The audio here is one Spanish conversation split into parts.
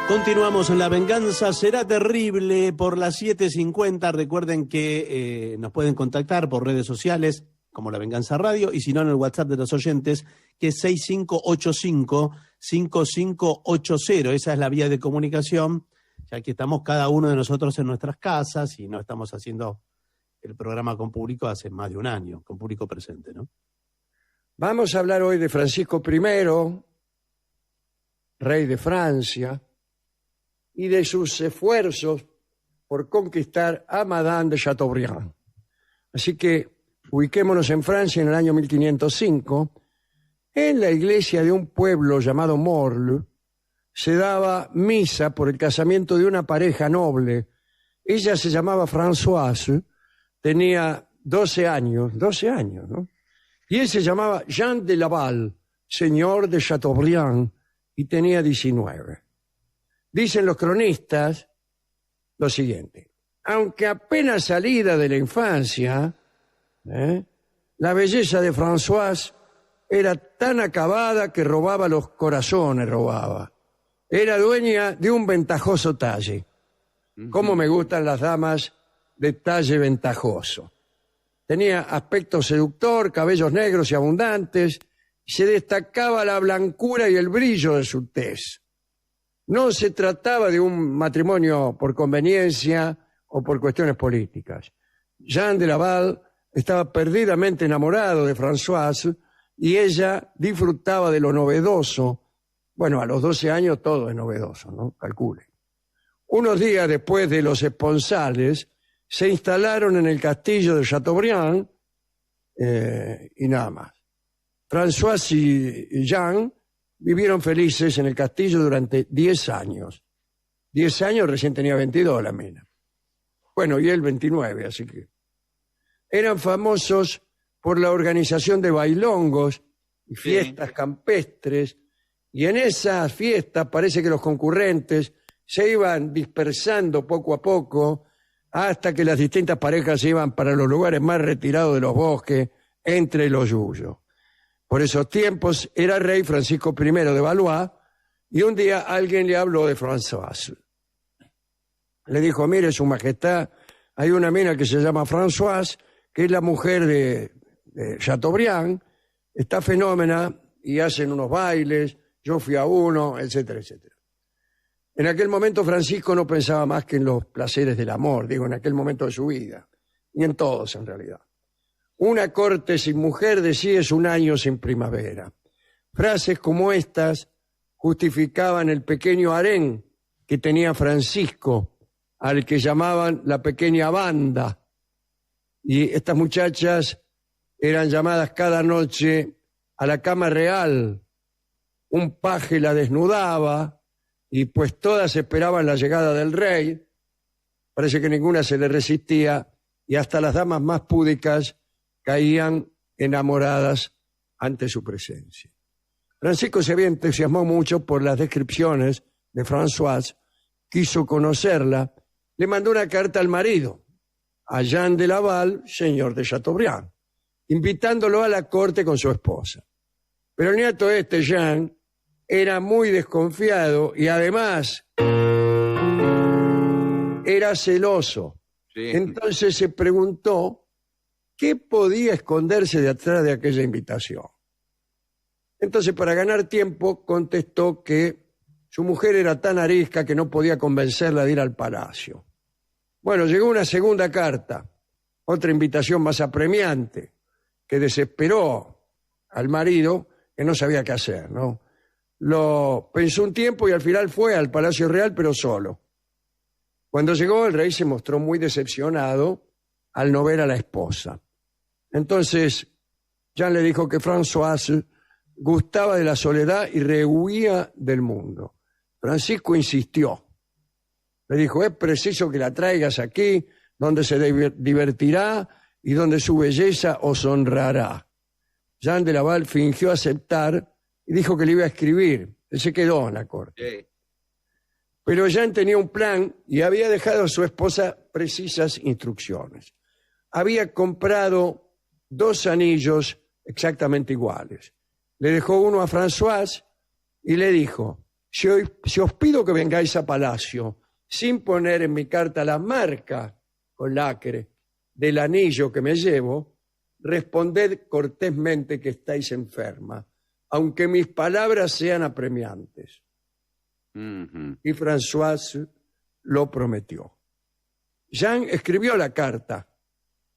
Continuamos en La Venganza Será Terrible por las 7:50. Recuerden que nos pueden contactar por redes sociales como La Venganza Radio y si no en el WhatsApp de los oyentes que es 6585-5580. Esa es la vía de comunicación, ya que estamos cada uno de nosotros en nuestras casas y no estamos haciendo el programa con público hace más de un año, con público presente, ¿no? Vamos a hablar hoy de Francisco I, rey de Francia, y de sus esfuerzos por conquistar a Madame de Chateaubriand. Así que ubiquémonos en Francia en el año 1505. En la iglesia de un pueblo llamado Morle se daba misa por el casamiento de una pareja noble. Ella se llamaba Françoise, tenía 12 años, ¿no? Y él se llamaba Jean de Laval, señor de Chateaubriand, y tenía 19. Dicen los cronistas lo siguiente: aunque apenas salida de la infancia, la belleza de Françoise era tan acabada que robaba los corazones, Era dueña de un ventajoso talle. Cómo me gustan las damas de talle ventajoso. Tenía aspecto seductor, cabellos negros y abundantes, y se destacaba la blancura y el brillo de su tez. No se trataba de un matrimonio por conveniencia o por cuestiones políticas. Jean de Laval estaba perdidamente enamorado de Françoise y ella disfrutaba de lo novedoso. Bueno, a los 12 años todo es novedoso, ¿no? Calcule. Unos días después de los esponsales, se instalaron en el castillo de Chateaubriand y nada más. Françoise y Jean vivieron felices en el castillo durante 10 años. 10 años, recién tenía 22 la mina. Bueno, y él 29, así que... Eran famosos por la organización de bailongos y fiestas campestres, y en esas fiestas parece que los concurrentes se iban dispersando poco a poco hasta que las distintas parejas se iban para los lugares más retirados de los bosques, entre los yuyos. Por esos tiempos era rey Francisco I de Valois, y un día alguien le habló de Françoise. Le dijo: mire, su majestad, hay una mina que se llama Françoise, que es la mujer de Chateaubriand, está fenómena y hacen unos bailes, yo fui a uno, etcétera, etcétera. En aquel momento Francisco no pensaba más que en los placeres del amor, digo, en aquel momento de su vida, y en todos en realidad. Una corte sin mujer, decía, es un año sin primavera. Frases como estas justificaban el pequeño harén que tenía Francisco, al que llamaban la pequeña banda. Y estas muchachas eran llamadas cada noche a la cama real. Un paje la desnudaba y pues todas esperaban la llegada del rey. Parece que ninguna se le resistía y hasta las damas más púdicas caían enamoradas ante su presencia. Francisco se había entusiasmado mucho por las descripciones de Françoise, quiso conocerla, le mandó una carta al marido, a Jean de Laval, señor de Chateaubriand, invitándolo a la corte con su esposa. Pero el nieto Jean, era muy desconfiado y además era celoso. Sí. Entonces se preguntó qué podía esconderse detrás de aquella invitación. Entonces, para ganar tiempo, contestó que su mujer era tan arisca que no podía convencerla de ir al palacio. Bueno, llegó una segunda carta, otra invitación más apremiante, que desesperó al marido, que no sabía qué hacer, ¿no? Lo pensó un tiempo y al final fue al Palacio Real, pero solo. Cuando llegó, el rey se mostró muy decepcionado al no ver a la esposa. Entonces, Jean le dijo que Françoise gustaba de la soledad y rehuía del mundo. Francisco insistió. Le dijo: es preciso que la traigas aquí, donde se divertirá y donde su belleza os honrará. Jean de Laval fingió aceptar y dijo que le iba a escribir. Él se quedó en la corte. Sí. Pero Jean tenía un plan y había dejado a su esposa precisas instrucciones. Había comprado 2 anillos exactamente iguales. Le dejó uno a Françoise y le dijo: si os pido que vengáis a palacio sin poner en mi carta la marca con lacre del anillo que me llevo, responded cortésmente que estáis enferma, aunque mis palabras sean apremiantes. Y Françoise lo prometió. Jean escribió la carta,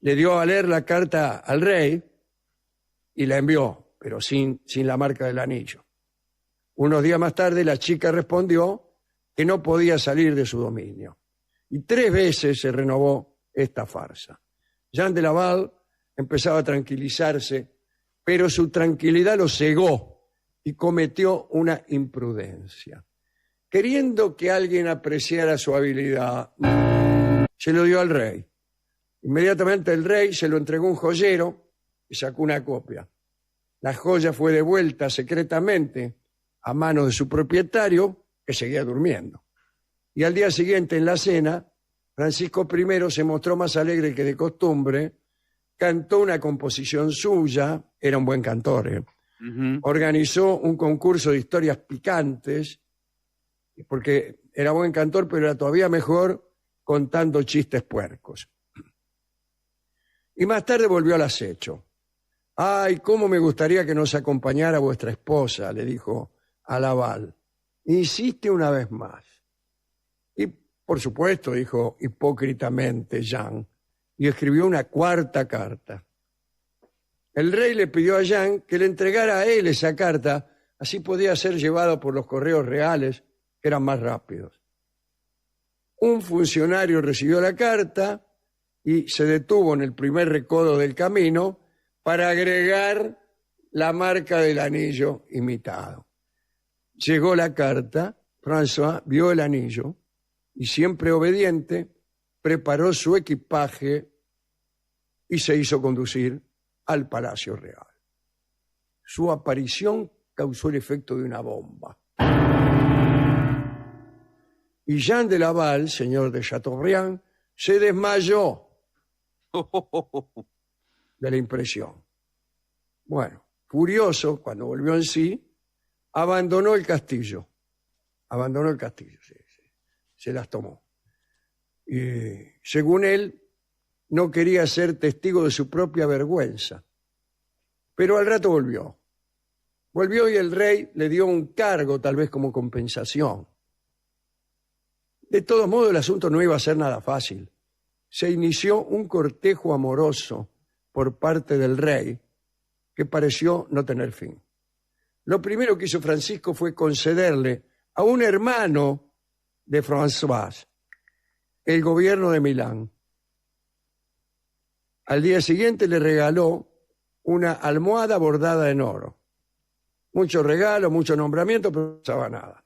le dio a leer la carta al rey y la envió, pero sin la marca del anillo. Unos días más tarde la chica respondió que no podía salir de su dominio. Y 3 veces se renovó esta farsa. Jean de Laval empezaba a tranquilizarse, pero su tranquilidad lo cegó y cometió una imprudencia. Queriendo que alguien apreciara su habilidad, se lo dio al rey. Inmediatamente el rey se lo entregó a un joyero y sacó una copia. La joya fue devuelta secretamente a manos de su propietario, que seguía durmiendo. Y al día siguiente, en la cena, Francisco I se mostró más alegre que de costumbre, cantó una composición suya, era un buen cantor, organizó un concurso de historias picantes, porque era buen cantor, pero era todavía mejor contando chistes puercos. Y más tarde volvió al acecho. «Ay, cómo me gustaría que nos acompañara vuestra esposa», le dijo a Laval. «Insiste una vez más». Y, por supuesto, dijo hipócritamente Jean, y escribió una 4ª carta. El rey le pidió a Jean que le entregara a él esa carta, así podía ser llevado por los correos reales, que eran más rápidos. Un funcionario recibió la carta y se detuvo en el primer recodo del camino para agregar la marca del anillo imitado. Llegó la carta, François vio el anillo y, siempre obediente, preparó su equipaje y se hizo conducir al Palacio Real. Su aparición causó el efecto de una bomba. Y Jean de Laval, señor de Chateaubriand, se desmayó de la impresión. Bueno, furioso, cuando volvió en sí, abandonó el castillo. Se las tomó. Y, según él, no quería ser testigo de su propia vergüenza. Pero al rato volvió. Volvió y el rey le dio un cargo, tal vez como compensación. De todos modos, el asunto no iba a ser nada fácil. Se inició un cortejo amoroso por parte del rey que pareció no tener fin. Lo primero que hizo Francisco fue concederle a un hermano de Françoise el gobierno de Milán. Al día siguiente le regaló una almohada bordada en oro. Mucho regalo, mucho nombramiento, pero no pasaba nada.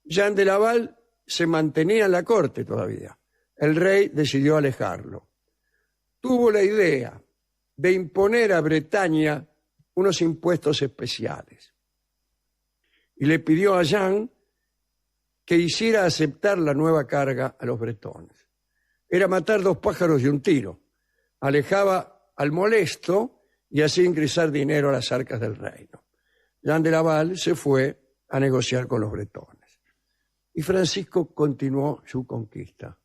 Jean de Laval se mantenía en la corte todavía. El rey decidió alejarlo. Tuvo la idea de imponer a Bretaña unos impuestos especiales. Y le pidió a Jean que hiciera aceptar la nueva carga a los bretones. Era matar 2 pájaros de un tiro. Alejaba al molesto y así ingresar dinero a las arcas del reino. Jean de Laval se fue a negociar con los bretones. Y Francisco continuó su conquista.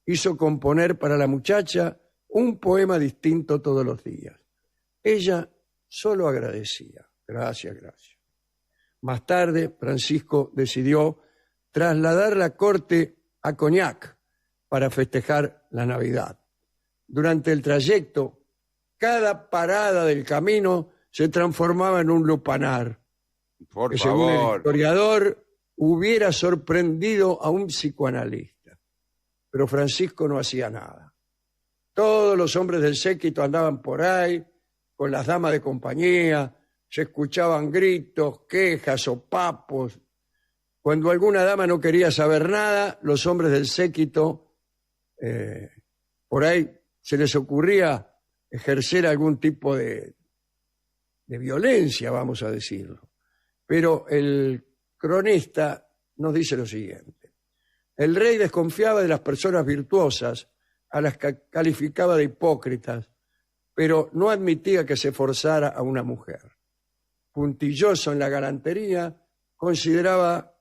Hizo componer para la muchacha un poema distinto todos los días. Ella solo agradecía. Gracias, gracias. Más tarde, Francisco decidió trasladar la corte a Cognac para festejar la Navidad. Durante el trayecto, cada parada del camino se transformaba en un lupanar. Por Según el favor. historiador, hubiera sorprendido a un psicoanalista. Pero Francisco no hacía nada. Todos los hombres del séquito andaban por ahí, con las damas de compañía, se escuchaban gritos, quejas, sopapos. Cuando alguna dama no quería saber nada, los hombres del séquito, por ahí se les ocurría ejercer algún tipo de violencia, vamos a decirlo. Pero el cronista nos dice lo siguiente. El rey desconfiaba de las personas virtuosas, a las que calificaba de hipócritas, pero no admitía que se forzara a una mujer. Puntilloso en la galantería, consideraba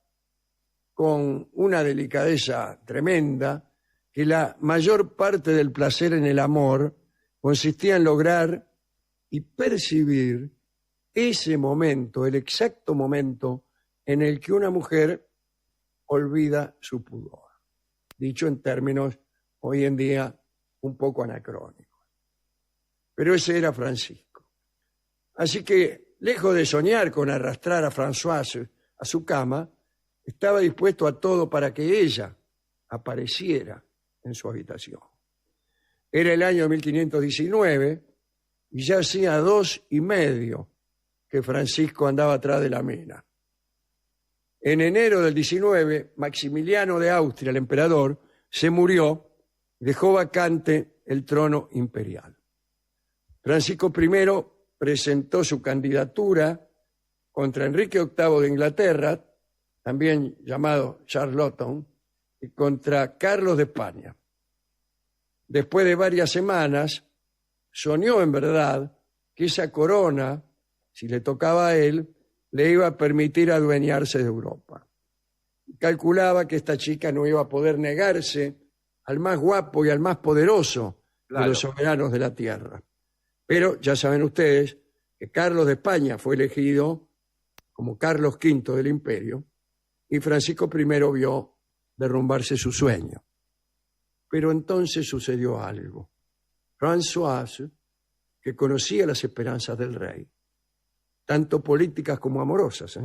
con una delicadeza tremenda que la mayor parte del placer en el amor consistía en lograr y percibir ese momento, el exacto momento en el que una mujer olvida su pudor. Dicho en términos hoy en día un poco anacrónicos. Pero ese era Francisco. Así que, lejos de soñar con arrastrar a Françoise a su cama, estaba dispuesto a todo para que ella apareciera en su habitación. Era el año 1519 y ya hacía 2 años y medio que Francisco andaba atrás de la mina. En enero del 19, Maximiliano de Austria, el emperador, se murió y dejó vacante el trono imperial. Francisco I presentó su candidatura contra Enrique VIII de Inglaterra, también llamado Charlottón, y contra Carlos de España. Después de varias semanas, soñó en verdad que esa corona, si le tocaba a él, le iba a permitir adueñarse de Europa. Calculaba que esta chica no iba a poder negarse al más guapo y al más poderoso de los soberanos de la tierra. Pero ya saben ustedes que Carlos de España fue elegido como Carlos V del imperio y Francisco I vio derrumbarse su sueño. Pero entonces sucedió algo. Françoise, que conocía las esperanzas del rey, tanto políticas como amorosas,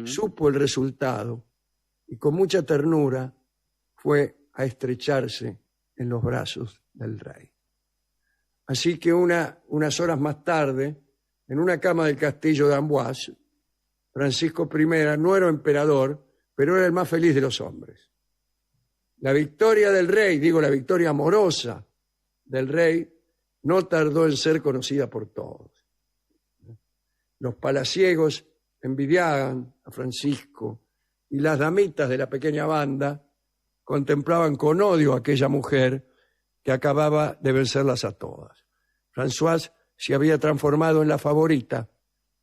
supo el resultado y con mucha ternura fue a estrecharse en los brazos del rey. Así que unas horas más tarde, en una cama del castillo de Amboise, Francisco I no era emperador, pero era el más feliz de los hombres. La victoria del rey, la victoria amorosa del rey, no tardó en ser conocida por todos. Los palaciegos envidiaban a Francisco y las damitas de la pequeña banda contemplaban con odio a aquella mujer que acababa de vencerlas a todas. Françoise se había transformado en la favorita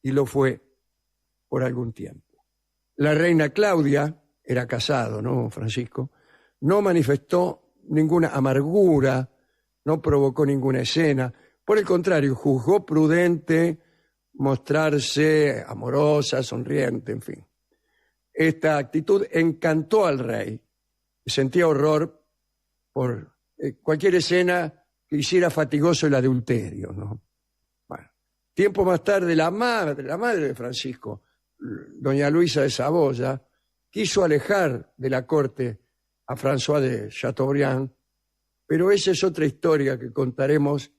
y lo fue por algún tiempo. La reina Claudia, era casado, ¿no, Francisco? No manifestó ninguna amargura, no provocó ninguna escena. Por el contrario, juzgó prudente mostrarse amorosa, sonriente, en fin. Esta actitud encantó al rey. Sentía horror por cualquier escena que hiciera fatigoso el adulterio, ¿no? Bueno, tiempo más tarde, la madre de Francisco, doña Luisa de Saboya, quiso alejar de la corte a François de Chateaubriand, pero esa es otra historia que contaremos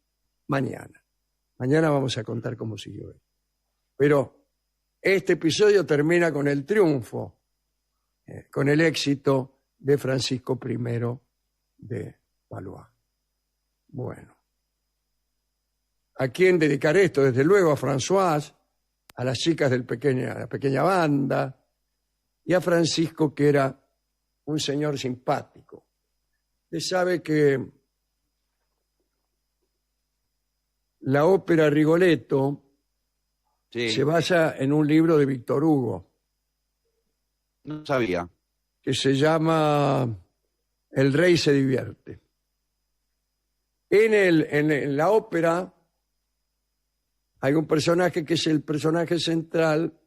mañana. Mañana vamos a contar cómo siguió él. Pero este episodio termina con el triunfo, con el éxito de Francisco I de Valois. Bueno. ¿A quién dedicar esto? Desde luego a Françoise, a las chicas de la pequeña banda, y a Francisco, que era un señor simpático. Usted sabe que la ópera Rigoletto se basa en un libro de Víctor Hugo. No sabía. Que se llama El rey se divierte. En la ópera hay un personaje que es el personaje central,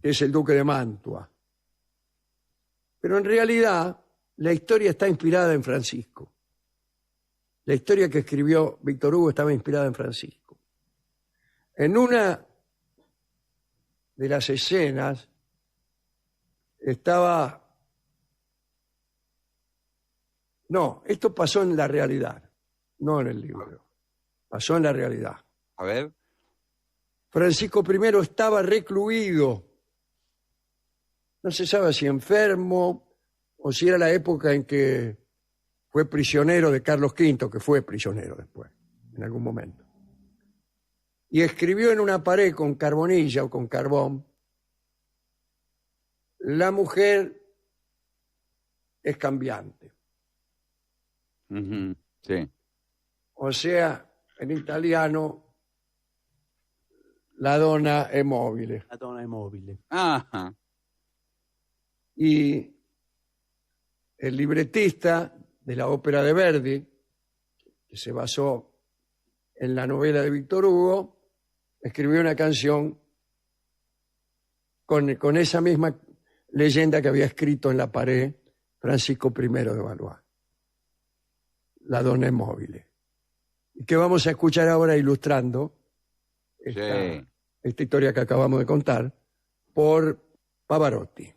que es el duque de Mantua. Pero en realidad la historia está inspirada en Francisco. La historia que escribió Víctor Hugo estaba inspirada en Francisco. En una de las escenas No, esto pasó en la realidad, no en el libro. Pasó en la realidad. A ver. Francisco I estaba recluido. No se sabe si enfermo o si era la época en que fue prisionero de Carlos V, que fue prisionero después, en algún momento. Y escribió en una pared con carbonilla o con carbón: la mujer es cambiante. Sí. O sea, en italiano, La donna è mobile. La donna è mobile. Ajá. Y el libretista de la ópera de Verdi, que se basó en la novela de Víctor Hugo, escribió una canción con esa misma leyenda que había escrito en la pared Francisco I de Valois. La donna è mobile. Y que vamos a escuchar ahora ilustrando esta historia que acabamos de contar por Pavarotti.